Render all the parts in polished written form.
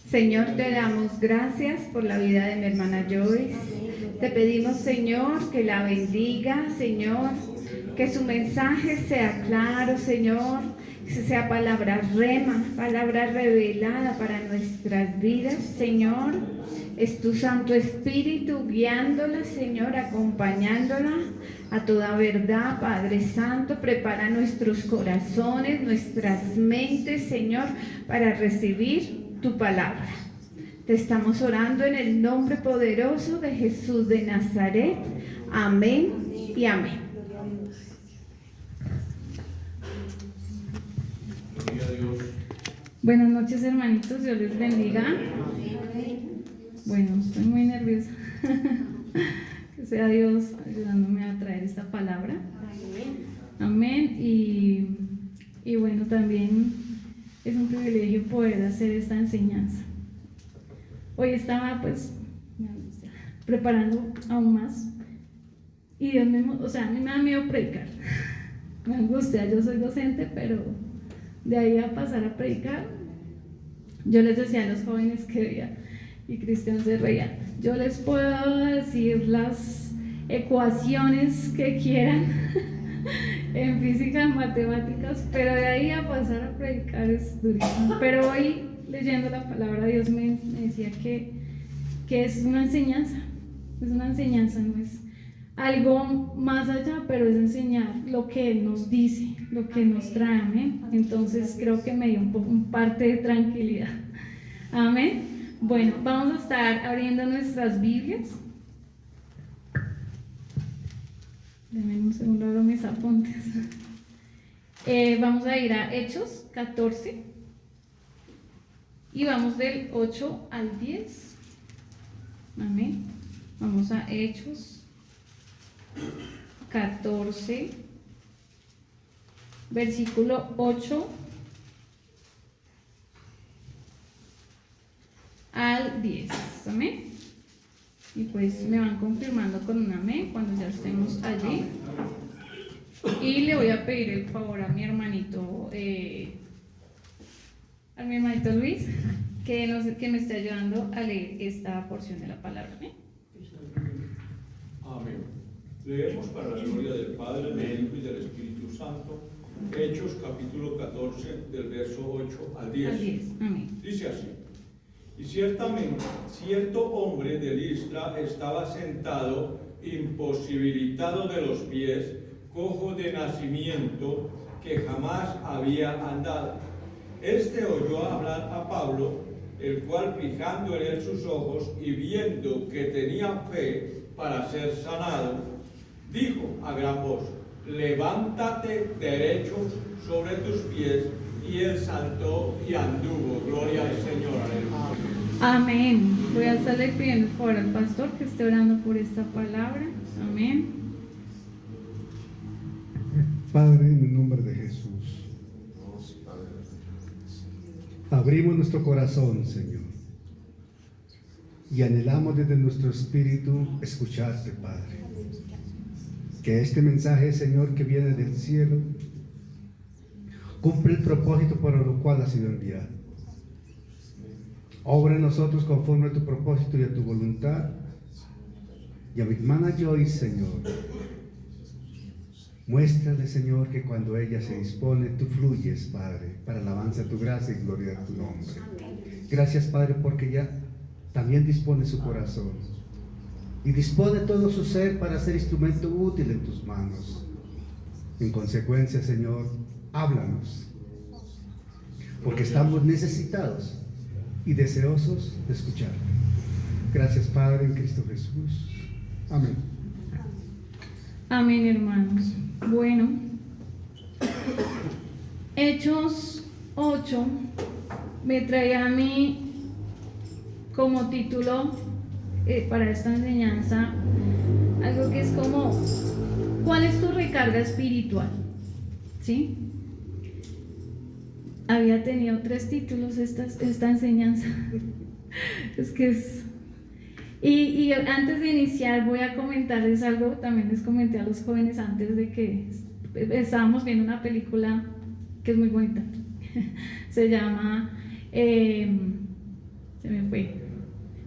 Señor, te damos gracias por la vida de mi hermana Joyce. Te pedimos, Señor, que la bendiga, Señor, que su mensaje sea claro, Señor, que sea palabra rema, palabra revelada para nuestras vidas, Señor. Es tu Santo Espíritu guiándola, Señor, acompañándola a toda verdad, Padre Santo. Prepara nuestros corazones, nuestras mentes, Señor, para recibir tu palabra. Te estamos orando en el nombre poderoso de Jesús de Nazaret. Amén y amén. Buenas noches, hermanitos, Dios les bendiga. Bueno, estoy muy nerviosa. Que sea Dios ayudándome a traer esta palabra. Amén. Y bueno, también es un privilegio poder hacer esta enseñanza. Hoy estaba preparando aún más y Dios mismo, a mí me da miedo predicar, me angustia. Yo soy docente, pero de ahí a pasar a predicar, yo les decía a los jóvenes que veía, y Cristian se reía, yo les puedo decir las ecuaciones que quieran en física, en matemáticas, pero de ahí a pasar a predicar es durísimo. Pero hoy, leyendo la palabra, Dios me decía que es una enseñanza, no es algo más allá, pero es enseñar lo que Él nos dice, lo que nos trae, amén. Entonces creo que me dio un parte de tranquilidad, amén. Bueno, vamos a estar abriendo nuestras Biblias. Denme un segundo, abro mis apuntes. Vamos a ir a Hechos 14 y vamos del 8 al 10. Amén. Vamos a Hechos 14, versículo 8 al 10. Amén. Y pues me van confirmando con un amén cuando ya estemos allí. Y le voy a pedir el favor a mi hermanito Luis, que me esté ayudando a leer esta porción de la palabra. ¿Amén? Amén. Leemos para la gloria del Padre, del Hijo y del Espíritu Santo, Hechos capítulo 14, del verso 8 al 10. Amén. Dice así: y ciertamente, cierto hombre de Listra estaba sentado, imposibilitado de los pies, cojo de nacimiento, que jamás había andado. Este oyó hablar a Pablo, el cual, fijando en él sus ojos y viendo que tenía fe para ser sanado, dijo a gran voz: levántate derecho sobre tus pies. Y él saltó y anduvo. Gloria al Señor. Aleluya. Amén. Voy a estarle pidiendo por al pastor que esté orando por esta palabra. Amén. Padre, en el nombre de Jesús, abrimos nuestro corazón, Señor, y anhelamos desde nuestro espíritu escucharte, Padre. Que este mensaje, Señor, que viene del cielo, cumple el propósito para lo cual ha sido enviado. Obra en nosotros conforme a tu propósito y a tu voluntad. Y a mi hermana Joyce, Señor, muéstrale, Señor, que cuando ella se dispone, tú fluyes, Padre, para alabanza de tu gracia y gloria de tu nombre. Gracias, Padre, porque ella también dispone su corazón y dispone todo su ser para ser instrumento útil en tus manos. En consecuencia, Señor, háblanos, porque estamos necesitados y deseosos de escucharte. Gracias, Padre, en Cristo Jesús. Amén. Amén, hermanos. Bueno, Hechos 8 me trae a mí como título para esta enseñanza algo que es como, ¿cuál es tu recarga espiritual? ¿Sí? Había tenido 3 títulos esta enseñanza. Es que es... Y antes de iniciar voy a comentarles algo, también les comenté a los jóvenes antes de que estábamos viendo una película que es muy bonita. Se llama, se me fue,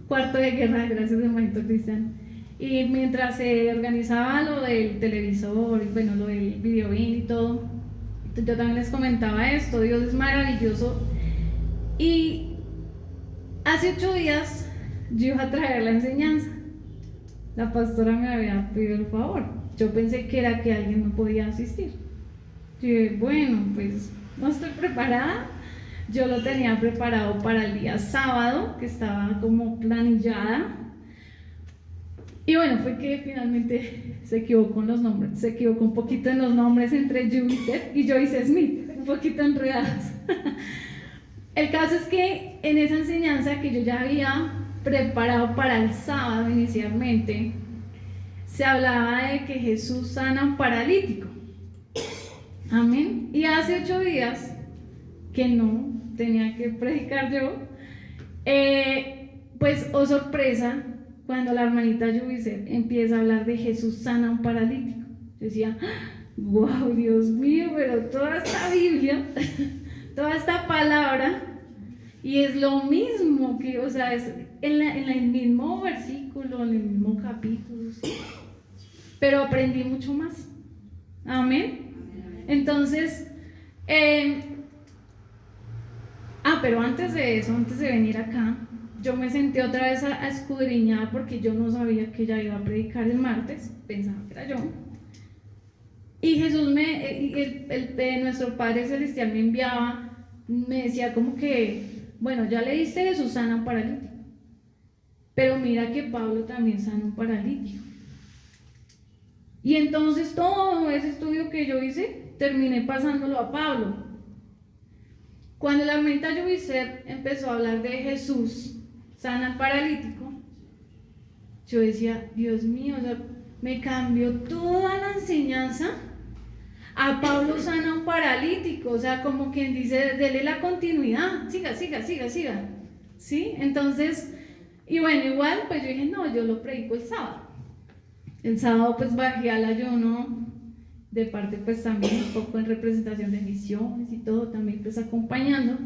Cuarto de Guerra, gracias hermanito Cristian. Y mientras se organizaba lo del televisor, y bueno, lo del video y todo, yo también les comentaba esto, Dios es maravilloso. Y hace 8 días yo iba a traer la enseñanza. La pastora me había pedido el favor. Yo pensé que era que alguien no podía asistir. Yo dije, bueno, pues no estoy preparada. Yo lo tenía preparado para el día sábado, que estaba como planillada. Y bueno, fue que finalmente se equivocó con los nombres. Se equivocó un poquito en los nombres entre Judith y Joyce Smith, un poquito enredados. El caso es que en esa enseñanza que yo ya había preparado para el sábado inicialmente, se hablaba de que Jesús sana a un paralítico. Amén. Y hace 8 días que no tenía que predicar yo, pues oh sorpresa, cuando la hermanita Yubice empieza a hablar de Jesús sana a un paralítico. Yo decía, wow, Dios mío, pero toda esta Biblia, toda esta palabra, y es lo mismo que, o sea, es en el mismo versículo, en el mismo capítulo, ¿sí? Pero aprendí mucho más. Amén. Entonces, pero antes de eso, antes de venir acá, yo me senté otra vez a escudriñar porque yo no sabía que ella iba a predicar el martes, pensaba que era yo. Y Jesús nuestro Padre Celestial me enviaba, me decía como que, bueno, ya le diste Jesús sana a un paralítico, pero mira que Pablo también sana a un paralítico. Y entonces todo ese estudio que yo hice, terminé pasándolo a Pablo. Cuando la hermanita Yubice empezó a hablar de Jesús sana al paralítico, yo decía, Dios mío, o sea, me cambió toda la enseñanza a Pablo sana a un paralítico, o sea, como quien dice, dele la continuidad, siga, ¿sí? Entonces, y bueno, igual, pues yo dije, no, yo lo predico el sábado. El sábado pues bajé al ayuno, de parte pues también un poco en representación de misiones y todo, también pues acompañando.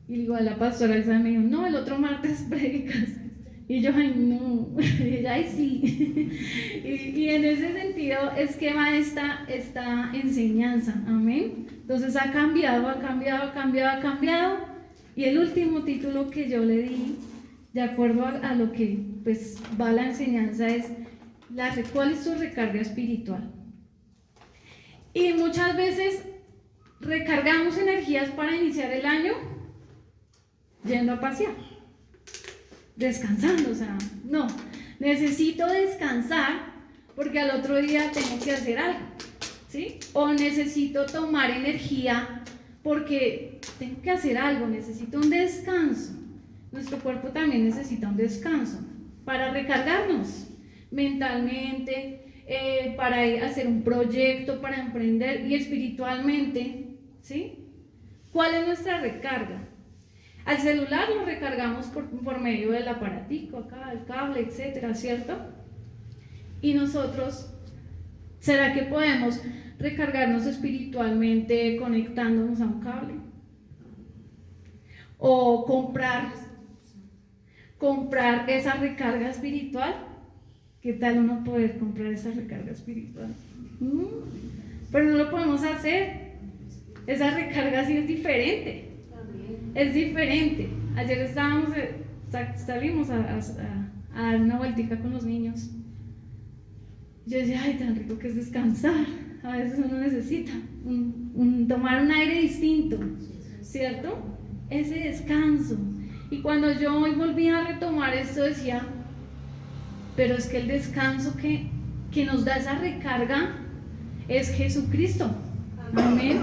Y igual la pastora Elsa me dijo, no, el otro martes predicas. Y yo, ay no, y ella, ay sí. y en ese sentido es que va esta enseñanza, amén. Entonces ha cambiado. Y el último título que yo le di, de acuerdo a lo que pues va la enseñanza, es ¿cuál es tu recarga espiritual? Y muchas veces recargamos energías para iniciar el año yendo a pasear, descansando, o sea, no, necesito descansar porque al otro día tengo que hacer algo, ¿sí? O necesito tomar energía porque tengo que hacer algo, necesito un descanso. Nuestro cuerpo también necesita un descanso para recargarnos mentalmente, para ir a hacer un proyecto, para emprender, y espiritualmente, ¿sí? ¿Cuál es nuestra recarga? Al celular lo recargamos por medio del aparatico, acá, el cable, etcétera, ¿cierto? Y nosotros, ¿será que podemos recargarnos espiritualmente conectándonos a un cable? O comprar esa recarga espiritual. ¿Qué tal uno poder comprar esa recarga espiritual? Pero no lo podemos hacer. Esa recarga sí es diferente. Es diferente. Ayer salimos a dar una vueltica con los niños. Yo decía, ay, tan rico que es descansar. A veces uno necesita tomar un aire distinto, ¿cierto? Ese descanso. Y cuando yo hoy volví a retomar esto, decía, pero es que el descanso que nos da esa recarga es Jesucristo. Amén.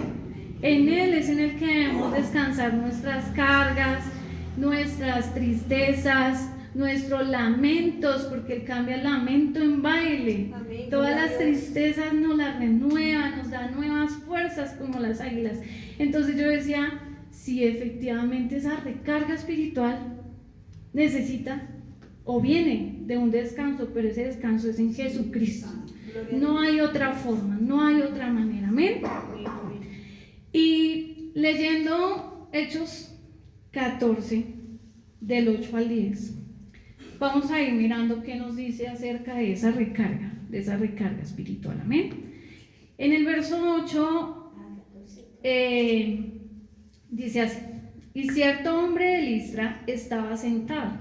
En Él es en el que debemos descansar nuestras cargas, nuestras tristezas, nuestros lamentos, porque Él cambia el lamento en baile. Amén. Todas las tristezas nos las renueva, nos da nuevas fuerzas como las águilas. Entonces yo decía, si efectivamente esa recarga espiritual necesita o viene de un descanso, pero ese descanso es en Jesucristo. No hay otra forma, no hay otra manera. Amén. Y leyendo Hechos 14, del 8 al 10, vamos a ir mirando qué nos dice acerca de esa recarga espiritual. Amén. En el verso 8 dice así: y cierto hombre de Listra estaba sentado,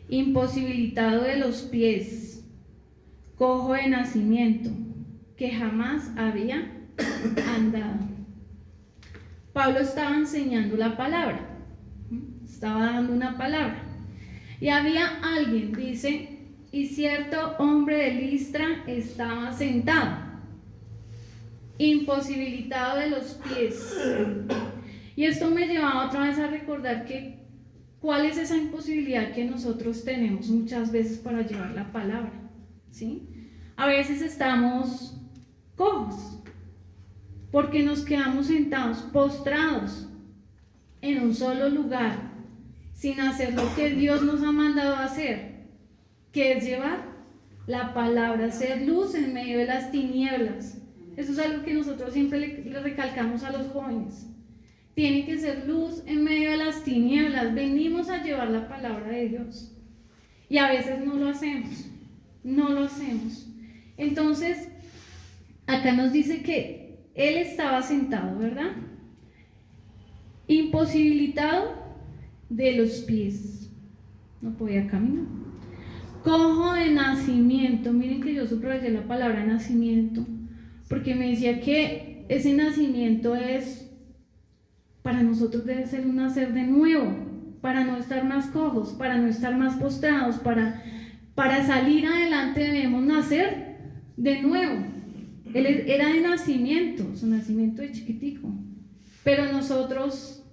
imposibilitado de los pies, cojo de nacimiento, que jamás había andado. Pablo estaba enseñando la palabra, estaba dando una palabra, y había alguien, dice, y cierto hombre de Listra estaba sentado, imposibilitado de los pies. Y esto me llevaba otra vez a recordar que cuál es esa imposibilidad que nosotros tenemos muchas veces para llevar la palabra, ¿sí? A veces estamos cojos porque nos quedamos sentados, postrados en un solo lugar, sin hacer lo que Dios nos ha mandado a hacer, que es llevar la palabra, ser luz en medio de las tinieblas. Eso es algo que nosotros siempre le recalcamos a los jóvenes. Tiene que ser luz en medio de las tinieblas. Venimos a llevar la palabra de Dios. Y a veces no lo hacemos. No lo hacemos. Entonces, acá nos dice que él estaba sentado, ¿verdad? Imposibilitado de los pies. No podía caminar. Cojo de nacimiento. Miren que yo subrayé la palabra nacimiento, porque me decía que ese nacimiento es, para nosotros debe ser un nacer de nuevo, para no estar más cojos, para no estar más postrados, para salir adelante debemos nacer de nuevo. Él era de nacimiento, su nacimiento de chiquitico, pero nosotros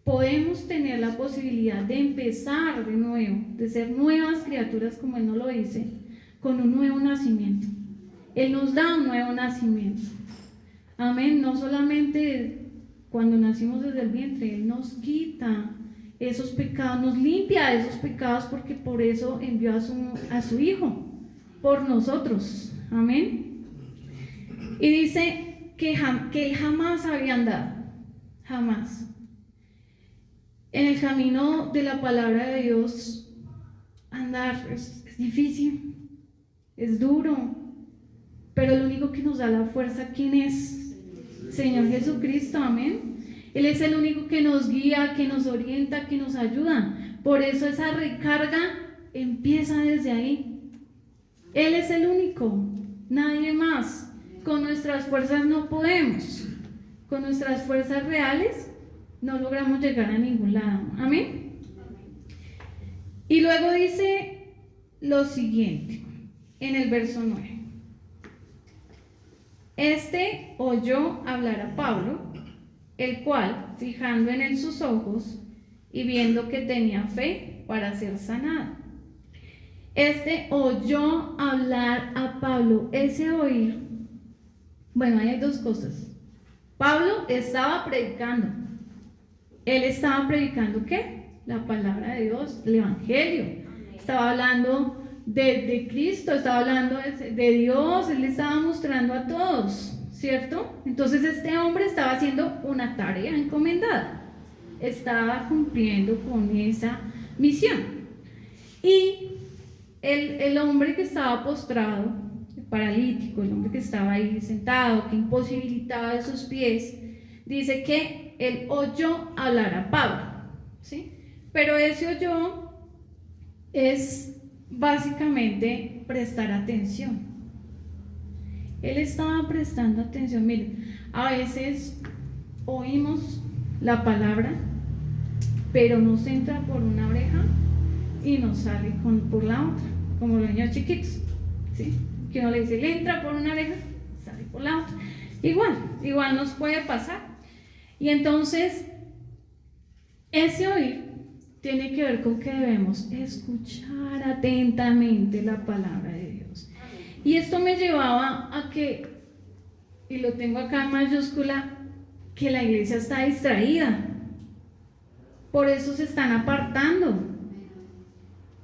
podemos tener la posibilidad de empezar de nuevo, de ser nuevas criaturas, como Él nos lo dice, con un nuevo nacimiento. Él nos da un nuevo nacimiento. Amén. No solamente cuando nacimos desde el vientre, Él nos quita esos pecados, nos limpia de esos pecados, porque por eso envió a su Hijo, por nosotros. Amén. Y dice que Él jamás había andado, jamás. En el camino de la palabra de Dios, andar es difícil, es duro, pero el único que nos da la fuerza, ¿quién es? Señor Jesucristo, amén. Él es el único que nos guía, que nos orienta, que nos ayuda. Por eso esa recarga empieza desde ahí. Él es el único, nadie más. Con nuestras fuerzas no podemos. Con nuestras fuerzas reales no logramos llegar a ningún lado. Amén. Y luego dice lo siguiente en el verso 9. Este oyó hablar a Pablo, el cual, fijando en él sus ojos y viendo que tenía fe para ser sanado. Este oyó hablar a Pablo. Ese oír, bueno, hay dos cosas. Pablo estaba predicando. Él estaba predicando ¿qué? La palabra de Dios, el Evangelio. Estaba hablando de Cristo, estaba hablando de Dios. Él le estaba mostrando a todos, ¿cierto? Entonces este hombre estaba haciendo una tarea encomendada. Estaba cumpliendo con esa misión. Y el hombre que estaba postrado, el paralítico, el hombre que estaba ahí sentado, que imposibilitaba de sus pies, dice que él oyó hablar a Pablo, ¿sí? Pero ese oyó es básicamente prestar atención. Él estaba prestando atención. Miren, a veces oímos la palabra, pero nos entra por una oreja y nos sale por la otra, como los niños chiquitos, ¿sí? Que uno le dice, le entra por una oreja, sale por la otra. Igual nos puede pasar. Y entonces, ese oír tiene que ver con que debemos escuchar atentamente la palabra de Dios. Y esto me llevaba a que, y lo tengo acá en mayúscula, que la iglesia está distraída. Por eso se están apartando.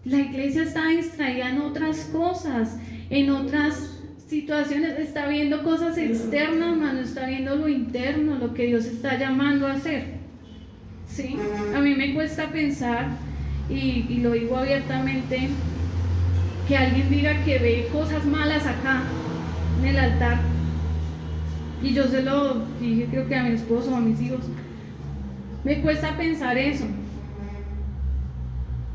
La iglesia está distraída en otras cosas, en otras situaciones. Está viendo cosas externas, no está viendo lo interno, lo que Dios está llamando a hacer. ¿Sí? A mí me cuesta pensar, y lo digo abiertamente, que alguien diga que ve cosas malas acá en el altar. Y yo se lo dije, creo que a mi esposo o a mis hijos. Me cuesta pensar eso.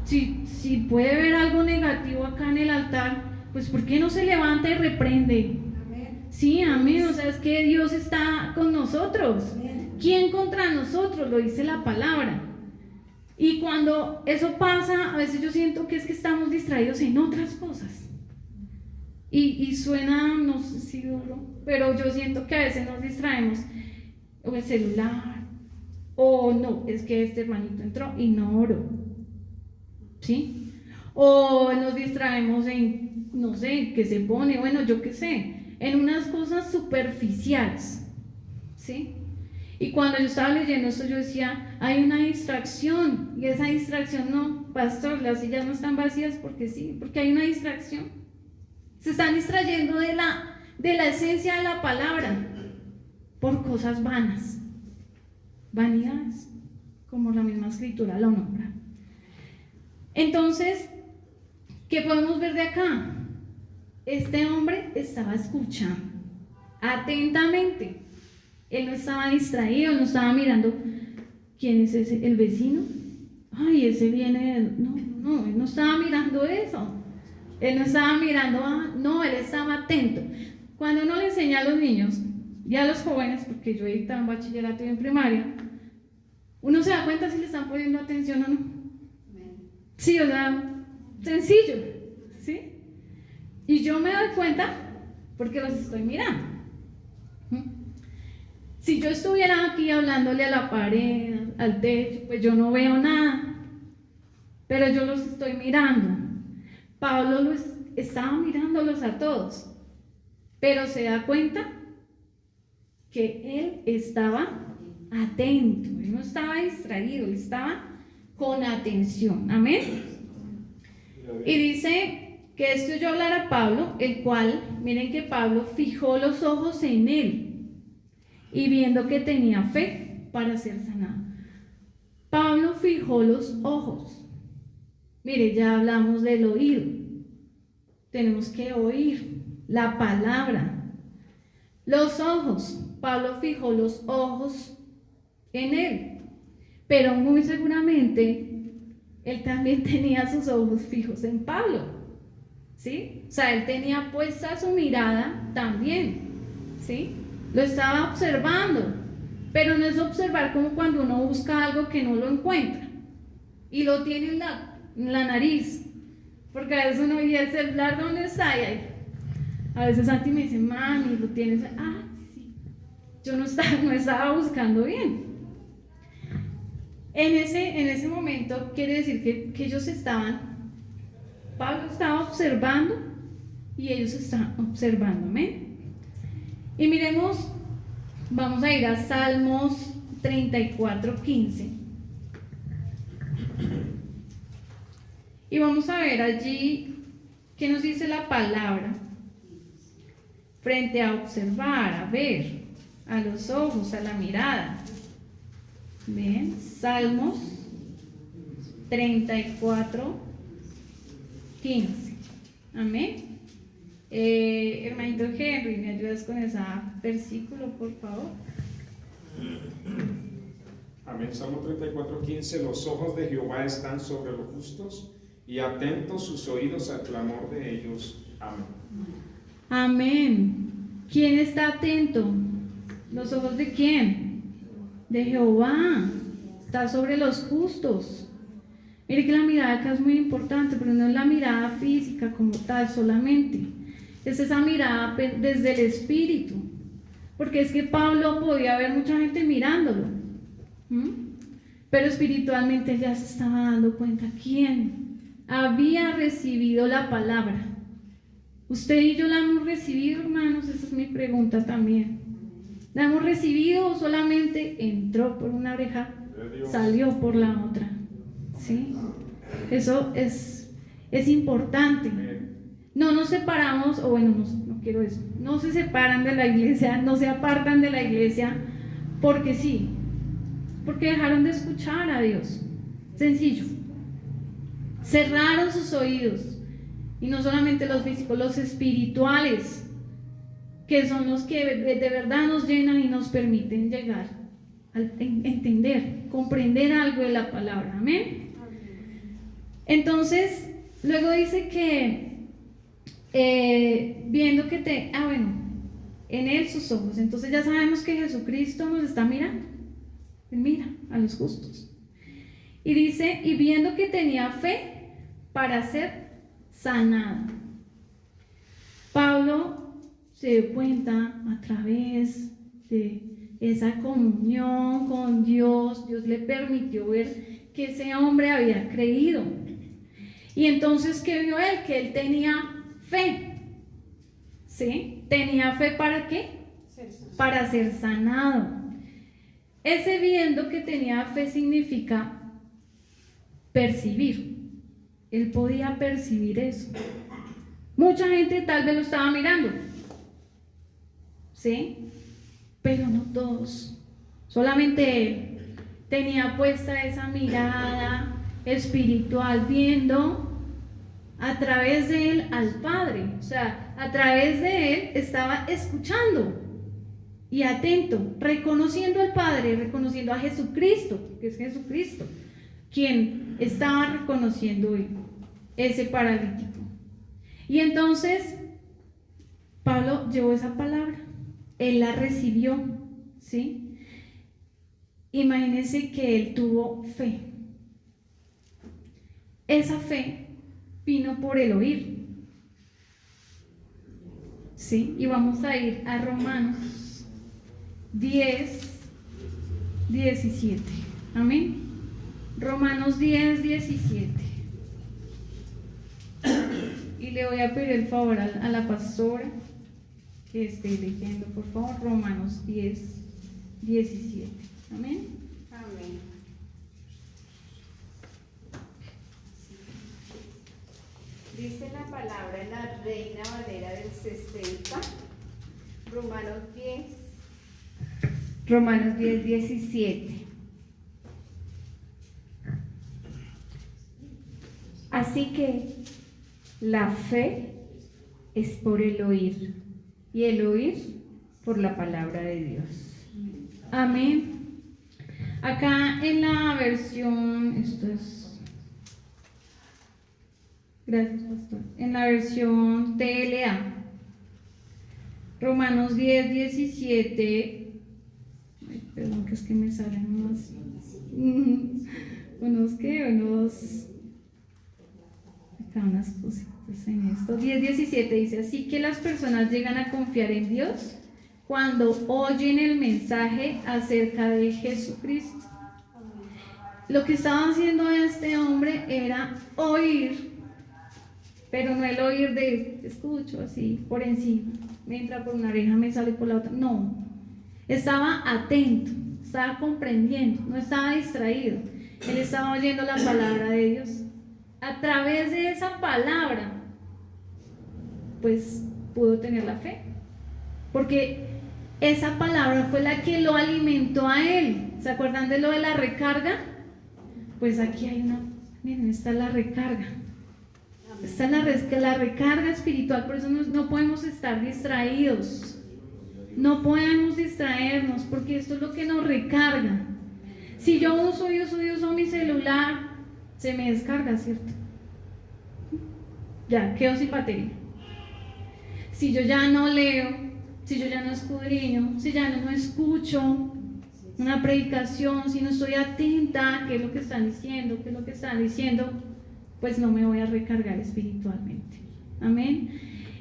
Si puede ver algo negativo acá en el altar, pues ¿por qué no se levanta y reprende? Amén. Sí, amén. O sea, es que Dios está con nosotros. Amén. ¿Quién contra nosotros? Lo dice la palabra. Y cuando eso pasa, a veces yo siento que es que estamos distraídos en otras cosas. Y suena, no sé si duro, pero yo siento que a veces nos distraemos o el celular, o no, es que este hermanito entró y no oró, ¿sí? O nos distraemos en, no sé, que se pone, bueno, yo qué sé, en unas cosas superficiales, ¿sí? Y cuando yo estaba leyendo esto, yo decía, hay una distracción, y esa distracción, no, pastor, las sillas no están vacías porque sí, porque hay una distracción. Se están distrayendo de la esencia de la palabra por cosas vanas, vanidades, como la misma escritura lo nombra. Entonces, ¿qué podemos ver de acá? Este hombre estaba escuchando atentamente. Él no estaba distraído, no estaba mirando quién es ese, el vecino. Ay, ese viene. No, él no estaba mirando eso. Él no estaba mirando, no, él estaba atento. Cuando uno le enseña a los niños y a los jóvenes, porque yo he dictado en bachillerato y en primaria, uno se da cuenta si le están poniendo atención o no. Sí, o sea, sencillo, ¿sí? Y yo me doy cuenta porque los estoy mirando. Si yo estuviera aquí hablándole a la pared, al techo, pues yo no veo nada, pero yo los estoy mirando. Pablo estaba mirándolos a todos, pero se da cuenta que él estaba atento, él no estaba distraído, él estaba con atención. Amén. Y dice que esto oyó hablar a Pablo, el cual, miren que Pablo fijó los ojos en él y viendo que tenía fe para ser sanado. Pablo fijó los ojos. Mire, ya hablamos del oído. Tenemos que oír la palabra. Los ojos. Pablo fijó los ojos en él. Pero muy seguramente él también tenía sus ojos fijos en Pablo. ¿Sí? O sea, él tenía puesta su mirada también. ¿Sí? Lo estaba observando. Pero no es observar como cuando uno busca algo que no lo encuentra y lo tiene en la nariz, porque a veces uno oye el celular, ¿dónde está? Y ahí, a veces Santi me dice, mami, lo tienes, sí, yo no estaba buscando bien. En ese momento quiere decir que ellos Pablo estaba observando y ellos estaban observando, amén. Y miremos, vamos a ir a Salmos 34:15. Y vamos a ver allí qué nos dice la palabra frente a observar, a ver, a los ojos, a la mirada. Bien, Salmos 34:15. Amén. Hermanito Henry, ¿me ayudas con ese versículo, por favor? Amén. Salmo 34:15. Los ojos de Jehová están sobre los justos y atentos sus oídos al clamor de ellos. Amén. Amén. ¿Quién está atento? ¿Los ojos de quién? De Jehová. Está sobre los justos. Mire que la mirada acá es muy importante, pero no es la mirada física como tal solamente. Es esa mirada desde el espíritu. Porque es que Pablo podía ver mucha gente mirándolo. Pero espiritualmente él ya se estaba dando cuenta quién había recibido la palabra. ¿Usted y yo la hemos recibido, hermanos? Esa es mi pregunta también. ¿La hemos recibido o solamente entró por una oreja, salió por la otra? ¿Sí? Eso es importante. No nos separamos, o bueno, no quiero eso. No se separan de la iglesia, no se apartan de la iglesia porque sí, porque dejaron de escuchar a Dios. Sencillo. Cerraron sus oídos. Y no solamente los físicos, los espirituales, que son los que de verdad nos llenan y nos permiten llegar a entender, comprender algo de la palabra. Amén. Entonces, luego dice que viendo que en él sus ojos. Entonces ya sabemos que Jesucristo nos está mirando. Él mira a los justos. Y dice, y viendo que tenía fe para ser sanado. Pablo se dio cuenta a través de esa comunión con Dios. Dios le permitió ver que ese hombre había creído. Y entonces, ¿qué vio él? Que él tenía fe. ¿Sí? ¿Tenía fe para qué? Para ser sanado. Ese viendo que tenía fe significa percibir. Él podía percibir eso. Mucha gente tal vez lo estaba mirando, ¿sí? Pero no todos. Solamente él tenía puesta esa mirada espiritual, viendo a través de él al Padre. O sea, a través de él estaba escuchando y atento, reconociendo al Padre, reconociendo a Jesucristo, que es Jesucristo quien estaba reconociendo ese paralítico. Y entonces Pablo llevó esa palabra, él la recibió, ¿sí? Imagínense que él tuvo fe. Esa fe vino por el oír, ¿sí? Y vamos a ir a Romanos 10, 17. Amén. Romanos 10, 17. Y le voy a pedir el favor a la pastora que esté leyendo, por favor, Romanos 10, 17. Amén. Amén. Dice la palabra en la Reina Valera del 60, Romanos 10, 17. Así que la fe es por el oír, y el oír por la palabra de Dios. Amén. Acá en la versión, gracias, pastor. En la versión TLA, Romanos 10, 17. Ay, perdón, que es que me salen unas cositas en esto. 10, 17 dice, así que las personas llegan a confiar en Dios cuando oyen el mensaje acerca de Jesucristo. Lo que estaba haciendo este hombre era oír, pero no el oír de escucho así por encima, me entra por una oreja, me sale por la otra. No, estaba atento, estaba comprendiendo, no estaba distraído. Él estaba oyendo la palabra de Dios. A través de esa palabra, pues pudo tener la fe, porque esa palabra fue la que lo alimentó a él. ¿Se acuerdan de lo de la recarga? Pues aquí hay miren, está la recarga. Está la recarga espiritual. Por eso no podemos estar distraídos. No podemos distraernos, porque esto es lo que nos recarga. Si yo uso mi celular, se me descarga, ¿cierto? Ya, quedo sin batería. Si yo ya no leo, si yo ya no escudriño, si ya no escucho una predicación, si no estoy atenta a qué es lo que están diciendo, pues no me voy a recargar espiritualmente. Amén.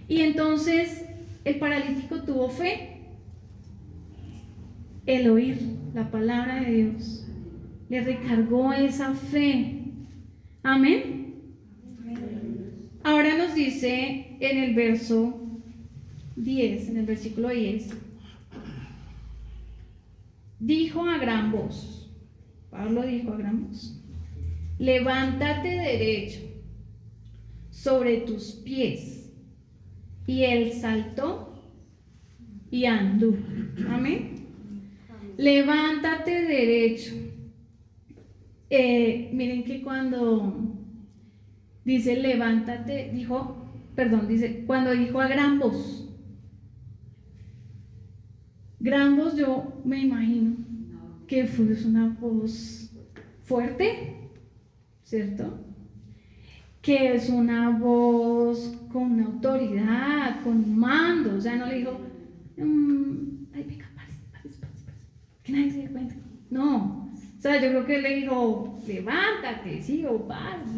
Y entonces el paralítico tuvo fe, el oír la palabra de Dios, le recargó esa fe. Amén. Ahora nos dice en el verso 10, en el versículo 10, dijo a gran voz, Pablo dijo a gran voz, levántate derecho sobre tus pies. Y él saltó y anduvo. Amén. Levántate derecho. Miren que cuando dice levántate, dice cuando dijo a gran voz. Gran voz, yo me imagino que fue una voz fuerte, ¿cierto? Que es una voz con una autoridad, con un mando. O sea, no le dijo, ay, venga, párese, que nadie se dé cuenta. No, o sea, yo creo que él le dijo, levántate, sí, o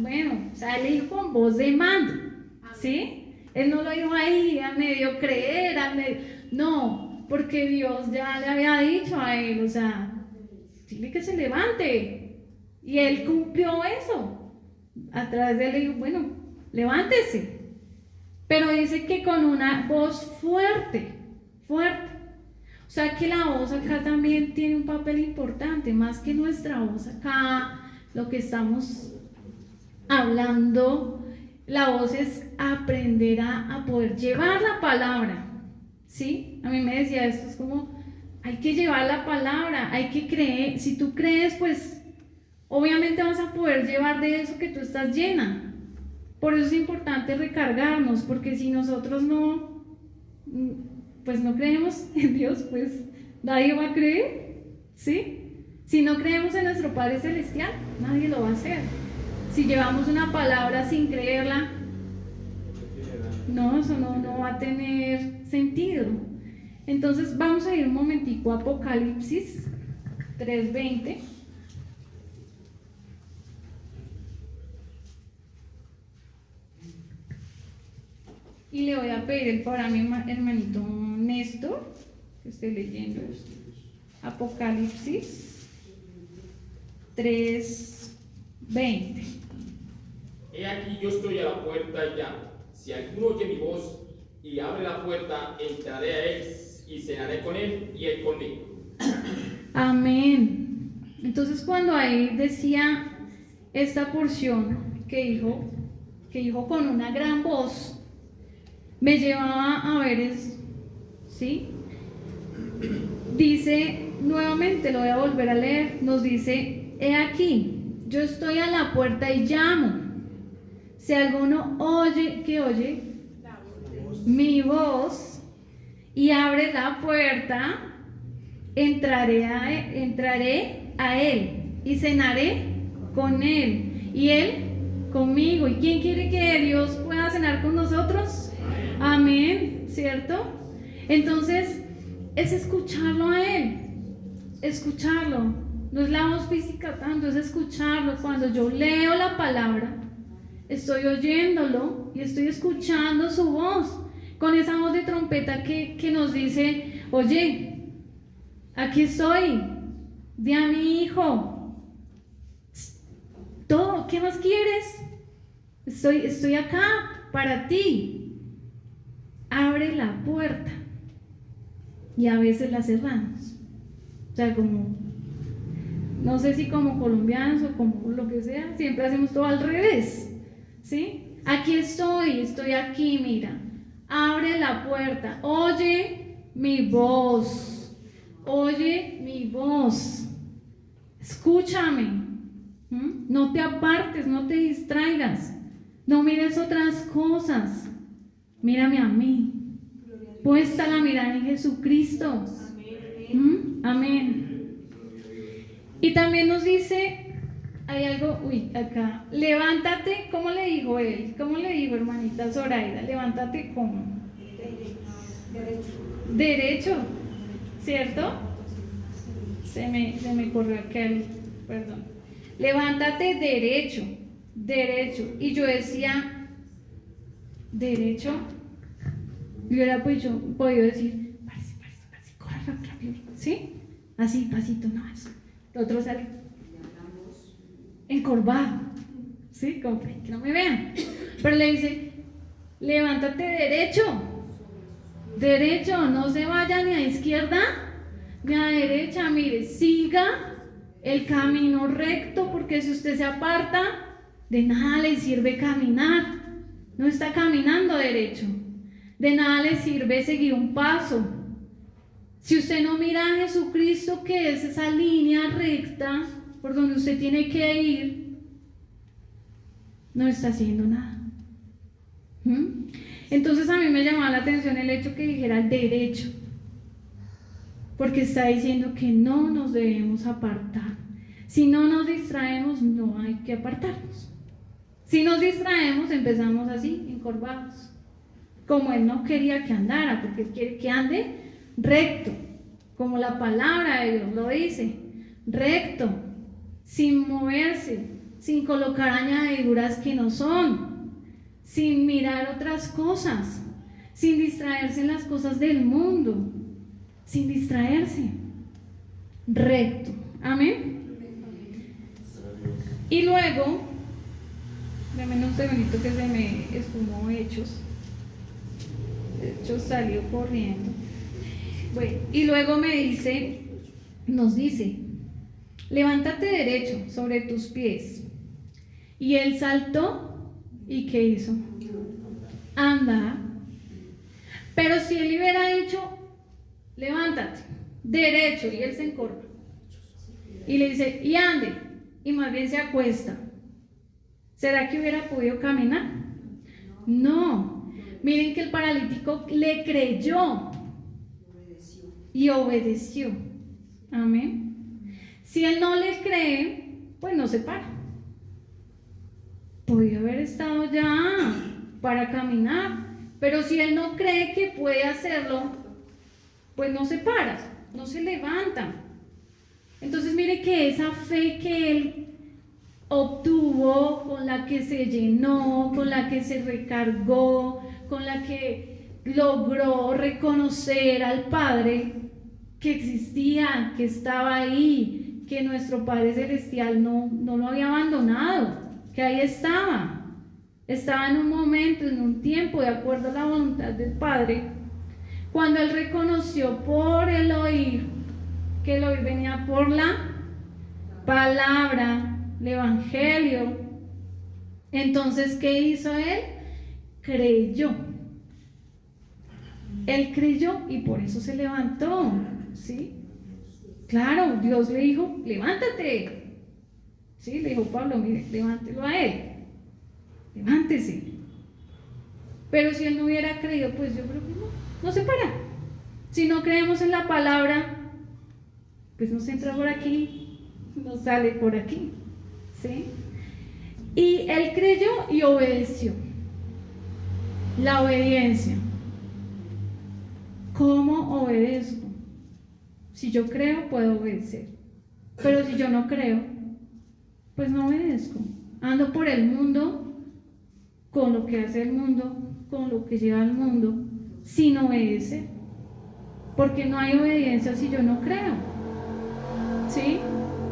bueno, o sea, él le dijo con voz de mando, ¿sí? Él no lo dijo ahí a medio creer, no, porque Dios ya le había dicho a él, o sea, dile que se levante. Y él cumplió eso. A través de él le dijo, bueno, levántese. Pero dice que con una voz fuerte. O sea que la voz acá también tiene un papel importante, más que nuestra voz acá, lo que estamos hablando, la voz es aprender a poder llevar la palabra, ¿sí? A mí me decía esto, es como, hay que llevar la palabra, hay que creer, si tú crees, pues obviamente vas a poder llevar de eso que tú estás llena. Por eso es importante recargarnos, porque si nosotros no, pues no creemos en Dios, pues nadie va a creer, ¿sí? Si no creemos en nuestro Padre Celestial, nadie lo va a hacer. Si llevamos una palabra sin creerla, no, eso no va a tener sentido. Entonces vamos a ir un momentico a Apocalipsis 3:20. Y le voy a pedir el favor a mi hermanito Néstor que esté leyendo Apocalipsis 3:20. He aquí yo estoy a la puerta y llamo. Si alguno oye mi voz y abre la puerta, entraré a él y cenaré con él y él conmigo. Amén. Entonces cuando ahí decía esta porción que dijo con una gran voz, me llevaba a ver eso, ¿sí? Dice, nuevamente lo voy a volver a leer, nos dice, he aquí, yo estoy a la puerta y llamo. Si alguno oye mi voz y abre la puerta, entraré a él y cenaré con él y él conmigo. ¿Y quién quiere que Dios pueda cenar con nosotros? Amén, ¿cierto? Entonces es escucharlo a él, escucharlo. No es la voz física tanto, es escucharlo. Cuando yo leo la palabra, estoy oyéndolo y estoy escuchando su voz, con esa voz de trompeta que nos dice, oye, aquí estoy, di a mi hijo, todo, ¿qué más quieres? Estoy acá para ti. Abre la puerta. Y a veces la cerramos. O sea, como, no sé si como colombianos o como lo que sea, siempre hacemos todo al revés, ¿sí? Aquí estoy aquí, mira. Abre la puerta, oye mi voz, escúchame. No te apartes, no te distraigas, no mires otras cosas, mírame a mí, puesta la mirada en Jesucristo. Amén. Y también nos dice, hay algo, acá, levántate, ¿cómo le dijo él? ¿Cómo le dijo hermanita Zoraida? Levántate ¿cómo? Derecho, ¿cierto? Se me corrió aquel, perdón. Levántate derecho. Y yo decía, derecho. Y hubiera podido decir, parece, corre rápido, ¿sí? Así, pasito, no, eso. El otro sale, encorvado, ¿sí? Como que no me vean. Pero le dice, levántate derecho, no se vaya ni a izquierda ni a derecha, mire, siga el camino recto, porque si usted se aparta, de nada le sirve caminar, no está caminando derecho, de nada le sirve seguir un paso. Si usted no mira a Jesucristo, que es esa línea recta por donde usted tiene que ir, no está haciendo nada. Entonces a mí me llamaba la atención el hecho que dijera derecho, porque está diciendo que no nos debemos apartar. Si no nos distraemos, no hay que apartarnos. Si nos distraemos, empezamos así, encorvados, como Él no quería que andara, porque Él quiere que ande recto, como la palabra de Dios lo dice, recto, sin moverse, sin colocar añadiduras que no son, sin mirar otras cosas, sin distraerse en las cosas del mundo, sin distraerse, recto, amén. Y luego, dame un segundito que se me esfumó Hechos salió corriendo. Bueno, y luego nos dice, levántate derecho sobre tus pies. Y él saltó, ¿y qué hizo? Anda. Pero si él hubiera dicho, levántate derecho, y él se encorva y le dice, y ande, y más bien se acuesta, ¿será que hubiera podido caminar? No. Miren que el paralítico le creyó y obedeció. Amén. Si él no le cree, pues no se para. Podía haber estado ya para caminar, pero si él no cree que puede hacerlo, pues no se para, no se levanta. Entonces mire que esa fe que él obtuvo, con la que se llenó, con la que se recargó, con la que logró reconocer al Padre que existía, que estaba ahí, que nuestro Padre Celestial no lo había abandonado, que ahí estaba en un momento, en un tiempo, de acuerdo a la voluntad del Padre. Cuando él reconoció por el oír, que el oír venía por la palabra, el Evangelio, entonces, ¿qué hizo él? Creyó. Él creyó y por eso se levantó, ¿sí? Claro, Dios le dijo, levántate. Sí, le dijo Pablo, mire, levántelo a él. Levántese. Pero si él no hubiera creído, pues yo creo que no se para. Si no creemos en la palabra, pues nos entra por aquí, nos sale por aquí, ¿sí? Y él creyó y obedeció. La obediencia. ¿Cómo obedezco? Si yo creo, puedo obedecer. Pero si yo no creo, pues no obedezco. Ando por el mundo, con lo que hace el mundo, con lo que lleva el mundo, sin obedecer. Porque no hay obediencia si yo no creo, ¿sí?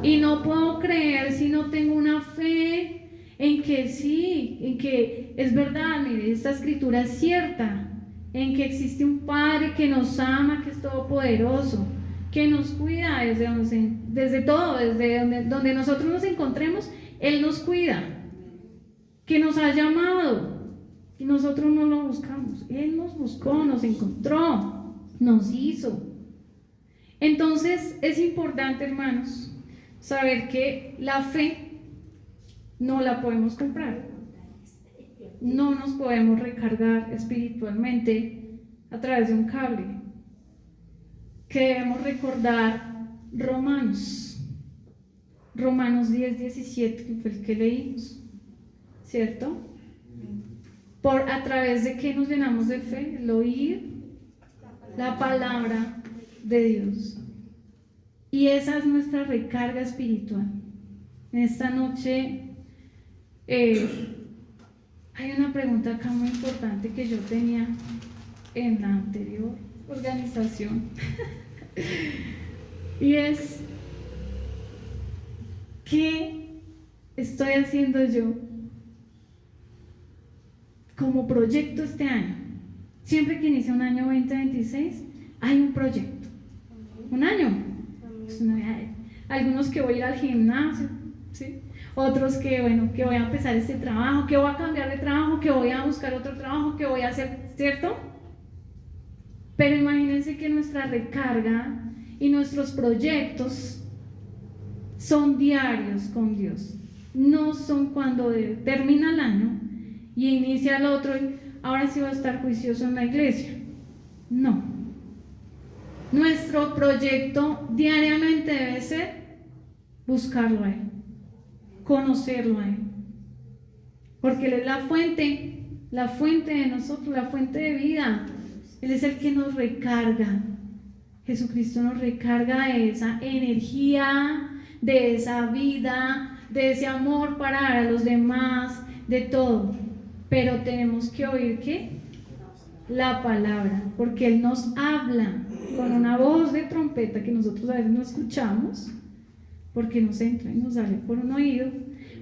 Y no puedo creer si no tengo una fe en que sí, en que es verdad, mire, esta escritura es cierta, en que existe un Padre que nos ama, que es todopoderoso, que nos cuida desde todo, desde donde nosotros nos encontremos, Él nos cuida, que nos ha llamado y nosotros no lo buscamos, Él nos buscó, nos encontró, nos hizo. Entonces es importante, hermanos, saber que la fe no la podemos comprar, no nos podemos recargar espiritualmente a través de un cable, que debemos recordar Romanos 10:17, que fue el que leímos, ¿cierto? A través de que nos llenamos de fe, el oír la palabra de Dios. Y esa es nuestra recarga espiritual. En esta noche hay una pregunta acá muy importante que yo tenía en la anterior organización. Y es, ¿qué estoy haciendo yo como proyecto este año? Siempre que inicia un año 2026, hay un proyecto. Un año. Algunos que voy a ir al gimnasio, ¿sí? Otros que, bueno, que voy a empezar este trabajo, que voy a cambiar de trabajo, que voy a buscar otro trabajo, que voy a hacer, ¿cierto? Pero imagínense que nuestra recarga y nuestros proyectos son diarios con Dios. No son cuando termina el año y inicia el otro y ahora sí va a estar juicioso en la iglesia. No. Nuestro proyecto diariamente debe ser buscarlo a Él, conocerlo a Él, porque Él es la fuente de nosotros, la fuente de vida. Él es el que nos recarga. Jesucristo nos recarga de esa energía, de esa vida, de ese amor para dar a los demás, de todo. Pero tenemos que oír ¿qué? La palabra, porque Él nos habla con una voz de trompeta que nosotros a veces no escuchamos, porque nos entra y nos sale por un oído,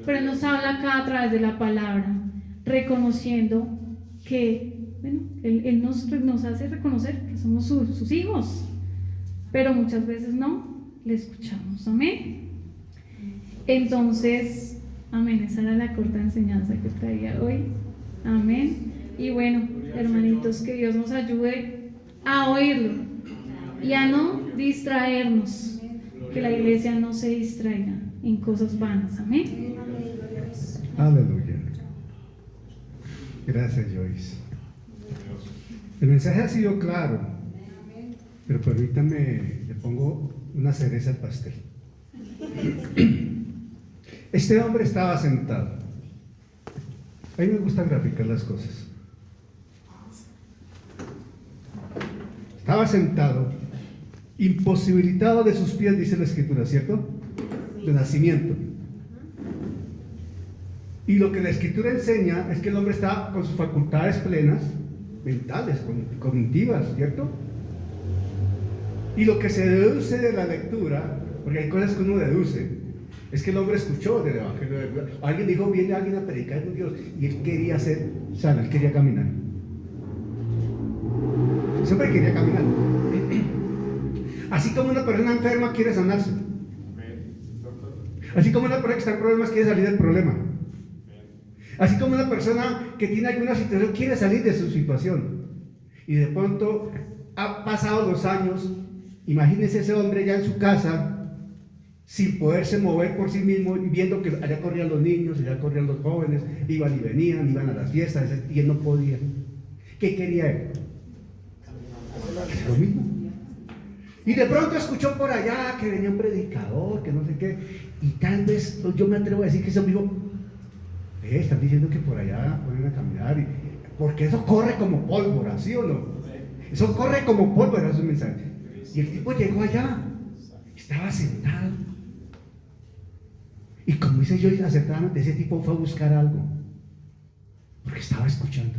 pero Él nos habla acá a través de la palabra, reconociendo que, bueno, Él nos hace reconocer que somos sus hijos, pero muchas veces no le escuchamos. Amén. Entonces, amén, esa era la corta enseñanza que traía hoy. Amén. Y bueno, hermanitos, que Dios nos ayude a oírlo y a no distraernos, que la iglesia no se distraiga en cosas vanas. Amén. Aleluya. Gracias, Joyce. El mensaje ha sido claro, pero permítame, le pongo una cereza al pastel. Este hombre estaba sentado. A mí me gusta graficar las cosas. Estaba sentado, imposibilitado de sus pies, dice la Escritura, ¿cierto? De nacimiento. Y lo que la Escritura enseña es que el hombre está con sus facultades plenas, mentales, cognitivas, ¿cierto? Y lo que se deduce de la lectura, porque hay cosas que uno deduce, es que el hombre escuchó del Evangelio de Dios. Alguien dijo, viene alguien a predicar con Dios, y él quería ser sano, él quería caminar. Ese hombre quería caminar. Así como una persona enferma quiere sanarse. Así como una persona que está en problemas quiere salir del problema. Así como una persona que tiene alguna situación quiere salir de su situación. Y de pronto ha pasado los años. Imagínense ese hombre ya en su casa, sin poderse mover por sí mismo, y viendo que allá corrían los niños, allá corrían los jóvenes, iban y venían, iban a las fiestas, y él no podía. ¿Qué quería él? Lo mismo. Y de pronto escuchó por allá que venía un predicador, que no sé qué, y tal vez yo me atrevo a decir que ese hombre dijo, están diciendo que por allá pueden a caminar, porque eso corre como pólvora, ¿sí o no? Eso corre como pólvora, esos mensajes. Y el tipo llegó allá, estaba sentado, y como dice yo acertadamente, ese tipo fue a buscar algo, porque estaba escuchando.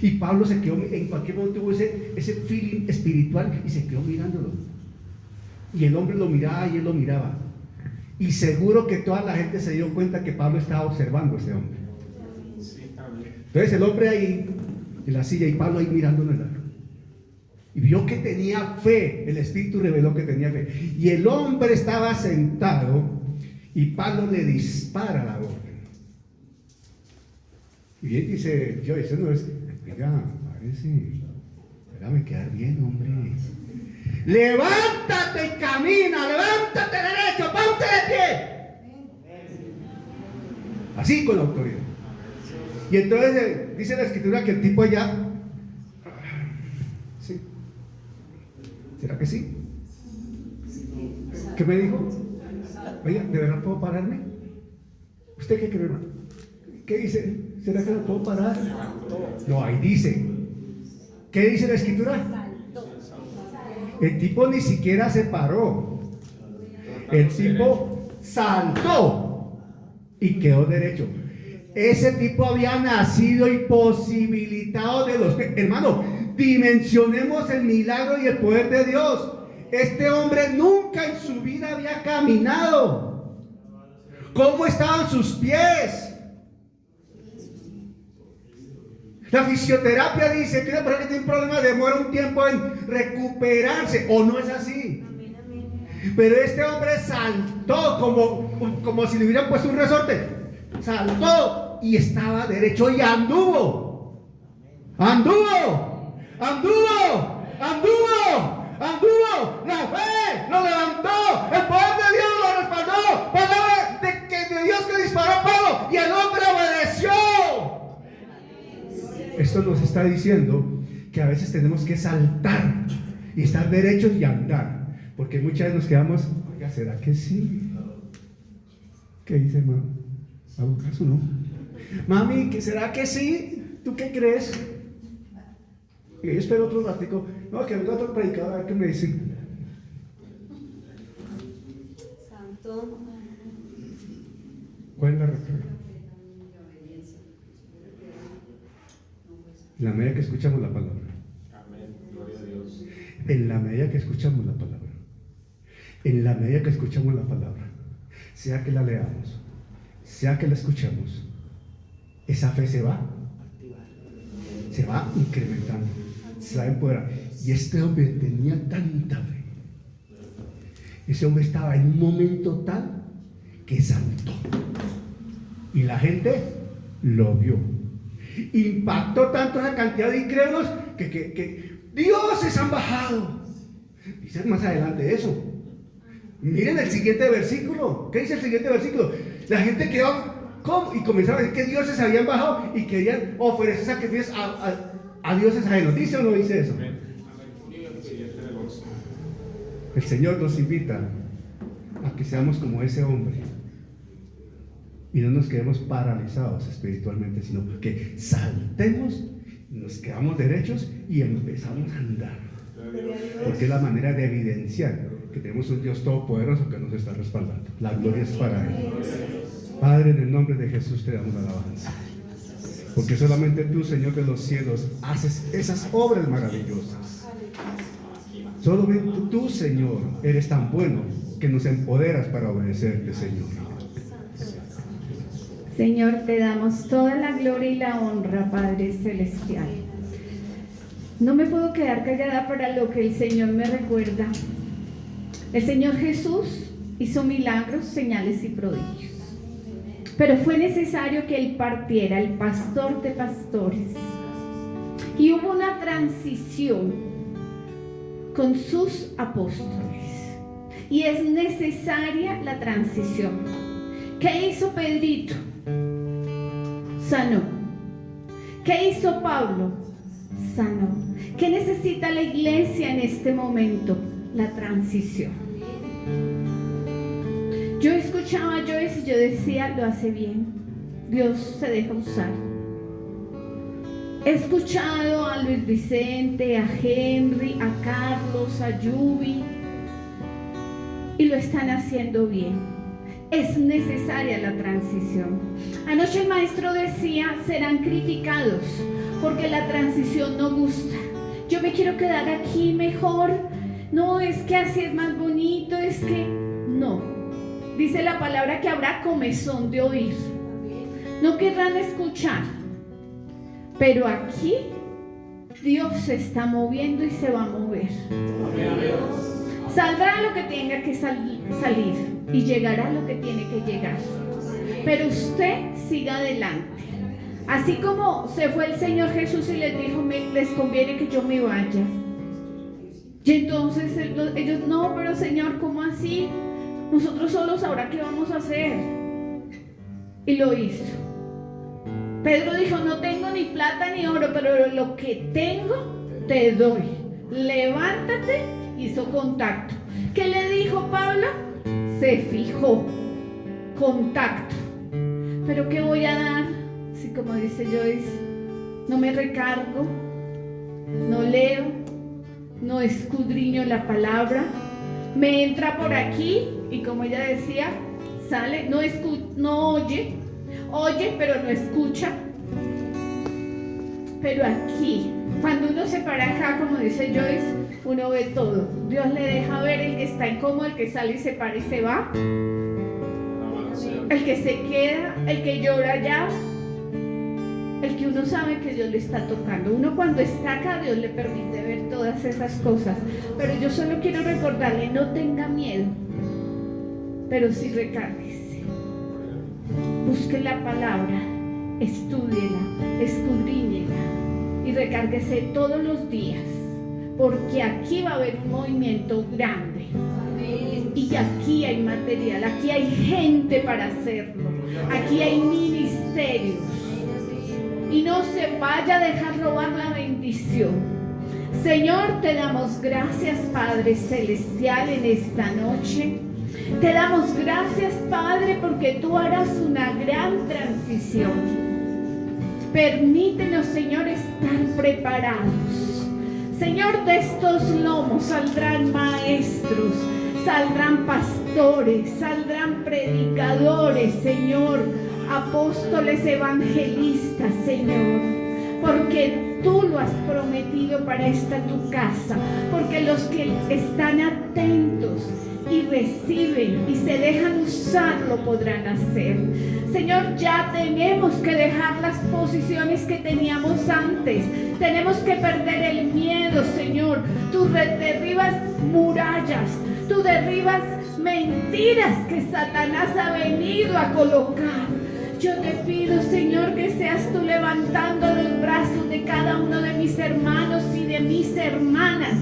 Y Pablo se quedó, en cualquier momento tuvo ese feeling espiritual y se quedó mirándolo. Y el hombre lo miraba y él lo miraba. Y seguro que toda la gente se dio cuenta que Pablo estaba observando a ese hombre. Entonces el hombre ahí, en la silla, y Pablo ahí mirándolo. Y vio que tenía fe, el Espíritu reveló que tenía fe. Y el hombre estaba sentado y Pablo le dispara la orden. Y él dice, yo, eso no es... Oiga, parece, déjame quedar bien, hombre. Levántate y camina, levántate derecho, ponte de pie. Así con autoridad. Y entonces dice la Escritura que el tipo allá, sí. ¿Será que sí? ¿Qué me dijo? Oiga, ¿de verdad puedo pararme? ¿Usted qué cree, hermano? ¿Qué dice? ¿Será que no puedo parar? No, ahí dice. ¿Qué dice la Escritura? El tipo ni siquiera se paró. El tipo saltó y quedó derecho. Ese tipo había nacido imposibilitado de los pies. Hermano, dimensionemos el milagro y el poder de Dios. Este hombre nunca en su vida había caminado. ¿Cómo estaban sus pies? La fisioterapia dice que una persona que tiene un problema demora un tiempo en recuperarse, ¿o no es así? Pero este hombre saltó como si le hubieran puesto un resorte. Saltó y estaba derecho y anduvo. Anduvo. La fe lo levantó. El poder de Dios lo respaldó. Palabra de Dios que disparó a Pablo y el hombre obedeció. Esto nos está diciendo que a veces tenemos que saltar y estar derechos y andar. Porque muchas veces nos quedamos, oiga, ¿será que sí? ¿Qué dice mamá? ¿Hago caso, no? Mami, ¿será que sí? ¿Tú qué crees? Y yo espero otro ratico. No, que venga otro predicador a ver qué me dice. Santo. ¿Cuál es la razón? En la medida que escuchamos la palabra. Amén. Gloria a Dios. En la medida que escuchamos la palabra. En la medida que escuchamos la palabra, sea que la leamos, sea que la escuchemos, esa fe se va incrementando, se va empoderando. Y este hombre tenía tanta fe. Ese hombre estaba en un momento tal que saltó. Y la gente lo vio. Impactó tanto esa cantidad de incrédulos que dioses han bajado. Dicen más adelante eso. Miren el siguiente versículo. ¿Qué dice el siguiente versículo? La gente quedó, ¿cómo? Y comenzaron a decir que dioses habían bajado y querían ofrecer sacrificios a dioses ajenos. ¿Dice o no dice eso? Amén. Siguiente del 11. El Señor nos invita a que seamos como ese hombre y no nos quedemos paralizados espiritualmente, sino que saltemos, nos quedamos derechos y empezamos a andar. Porque es la manera de evidenciar que tenemos un Dios todopoderoso que nos está respaldando. La gloria es para Él. Padre, en el nombre de Jesús te damos alabanza. Porque solamente tú, Señor de los cielos, haces esas obras maravillosas. Solamente tú, Señor, eres tan bueno que nos empoderas para obedecerte, Señor. Señor, te damos toda la gloria y la honra, Padre Celestial. No me puedo quedar callada para lo que el Señor me recuerda. El Señor Jesús hizo milagros, señales y prodigios. Pero fue necesario que Él partiera, el pastor de pastores. Y hubo una transición con sus apóstoles. Y es necesaria la transición. ¿Qué hizo Pedrito? Sanó. ¿Qué hizo Pablo? Sanó. ¿Qué necesita la iglesia en este momento? La transición. Yo escuchaba a Joyce y yo decía, lo hace bien. Dios se deja usar. He escuchado a Luis Vicente, a Henry, a Carlos, a Yubi, y lo están haciendo bien. Es necesaria la transición. Anoche el maestro decía, serán criticados porque la transición no gusta. Yo me quiero quedar aquí mejor. No, es que así es más bonito, es que no. Dice la palabra que habrá comezón de oír. No querrán escuchar. Pero aquí Dios se está moviendo y se va a mover. Saldrá lo que tenga que salir y llegará lo que tiene que llegar. Pero usted siga adelante. Así como se fue el Señor Jesús y les dijo, les conviene que yo me vaya. Y entonces ellos, no, pero Señor, ¿cómo así? Nosotros solos ahora qué vamos a hacer. Y lo hizo. Pedro dijo, no tengo ni plata ni oro, pero lo que tengo te doy. Levántate. Hizo contacto. ¿Qué le dijo Pablo? Se fijó. Contacto. ¿Pero qué voy a dar? Así como dice Joyce, no me recargo, no leo, no escudriño la palabra, me entra por aquí y como ella decía, sale, no oye pero no escucha. Pero aquí, cuando uno se para acá, como dice Joyce, uno ve todo. Dios le deja ver el que está incómodo, el que sale y se para y se va. el que se queda, el que llora allá, el que uno sabe que Dios le está tocando. Uno cuando está acá, Dios le permite ver todas esas cosas. Pero yo solo quiero recordarle, no tenga miedo, pero sí recárguese. Busque la palabra, estúdiela, escudriñela y recárguese todos los días, porque aquí va a haber un movimiento grande. Y aquí hay material, aquí hay gente para hacerlo, aquí hay ministerios. Y no se vaya a dejar robar la bendición. Señor, te damos gracias, Padre Celestial, en esta noche. Te damos gracias, Padre, porque tú harás una gran transición. Permítenos, Señor, estar preparados. Señor, de estos lomos saldrán maestros, saldrán pastores, saldrán predicadores, Señor, apóstoles, evangelistas, Señor, porque tú lo has prometido para esta tu casa, porque los que están atentos y reciben y se dejan usar lo podrán hacer. Señor, ya tenemos que dejar las posiciones que teníamos antes. Tenemos que perder el miedo, Señor. Tú derribas murallas, tú derribas mentiras que Satanás ha venido a colocar. Yo te pido, Señor, que seas tú levantando los brazos de cada uno de mis hermanos y de mis hermanas.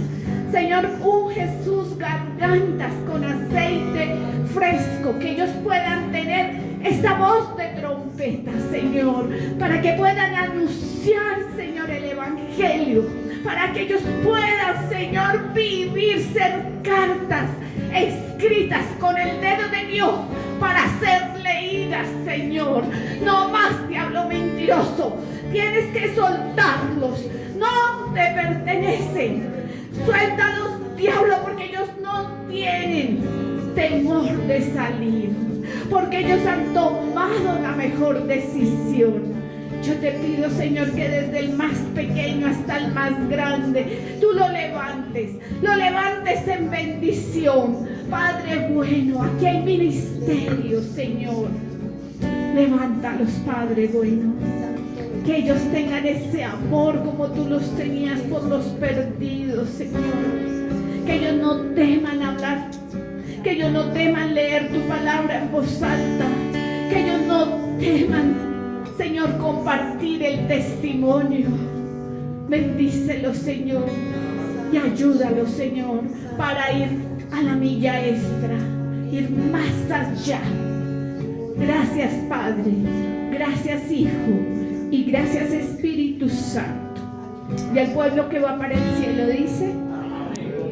Señor, unge sus gargantas con aceite fresco, que ellos puedan tener esa voz de trompeta, Señor, para que puedan anunciar, Señor, el Evangelio, para que ellos puedan, Señor, vivir, ser cartas escritas con el dedo de Dios para ser leídas, Señor. No más, diablo mentiroso, tienes que soltarlos, no te pertenecen. Suéltalos, diablo, porque ellos no tienen temor de salir, porque ellos han tomado la mejor decisión. Yo te pido, Señor, que desde el más pequeño hasta el más grande, tú lo levantes en bendición. Padre bueno, aquí hay ministerio, Señor. Levántalos, Padre bueno. Que ellos tengan ese amor como tú los tenías por los perdidos, Señor. Que ellos no teman hablar, que ellos no teman leer tu palabra en voz alta, que ellos no teman, Señor, compartir el testimonio. Bendícelos, Señor, y ayúdalos, Señor, para ir a la milla extra, ir más allá. Gracias, Padre, gracias, Hijo, y gracias, Espíritu Santo. Y el pueblo que va para el cielo dice: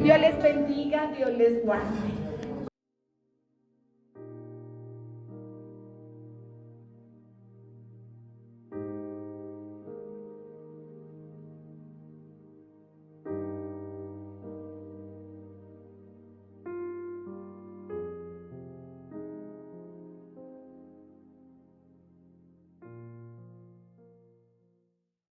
Dios les bendiga, Dios les guarde.